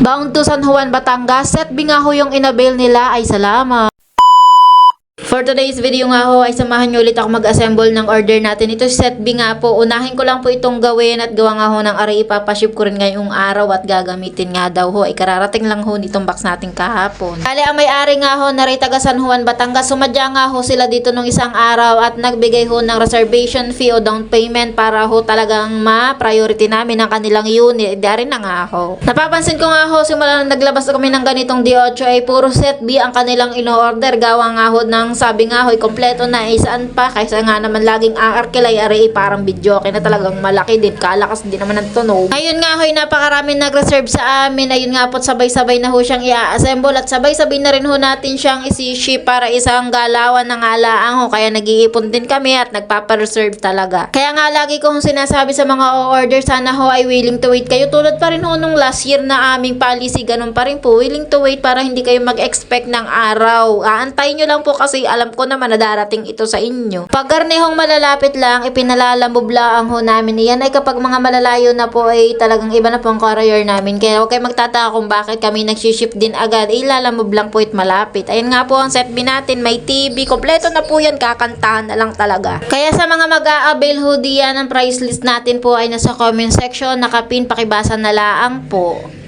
Bound to San Juan, Batangas. Set B nga ho yung inabil nila. Ay salamat. For today's video nga ho ay samahan nyo ulit ako mag-assemble ng order natin. Ito si set B nga po. Unahin ko lang po itong gawin at gawa nga ho ng aray. Ipapaship ko rin ngayong araw at gagamitin nga daw ho. Ay kararating lang ho nitong box natin kahapon. Kali ang may-ari nga ho na rin taga San Juan, Batangas. Sumadya nga ho sila dito nung isang araw at nagbigay ho ng reservation fee o down payment para ho talagang ma-priority namin ang kanilang unit. Dari na nga ho. Napapansin ko nga ho simula naglabas kami ng ganitong D8 ay puro set B ang kanilang ino-order. Gawa nga ho ng sabi nga hoy kompleto na saan pa kaysa nga naman laging arkilay aray parang video okay na talagang malaki din kalakas din naman ng tunog. Ngayon nga hoy napakarami nag-reserve sa amin. Ayun nga po sabay-sabay na ho siyang i-assemble at sabay-sabay na rin ho natin siyang isi-ship para isang galawan ng alaang ho. Kaya nag-iipon din kami at nagpapa-reserve talaga. Kaya nga lagi kong sinasabi sa mga order sana ho ay willing to wait kayo tulad pa rin ho nung last year na aming policy ganun pa rin po willing to wait para hindi kayo mag-expect ng araw. Aantayin nyo lang po kasi alam ko naman na darating ito sa inyo. Pag karnehong malalapit lang, ipinalalamubla ang ho namin. Yan ay kapag mga malalayo na po ay talagang iba na po ang courier namin. Kaya huwag kayo magtataka kung bakit kami nagsiship din agad. Ilalamove lang po it malapit. Ayun nga po ang set B natin. May TV. Kompleto na po yan. Kakantahan na lang talaga. Kaya sa mga mag-a-avail ho diyan ang price list natin po ay nasa comment section. Nakapin, pakibasa na laang po.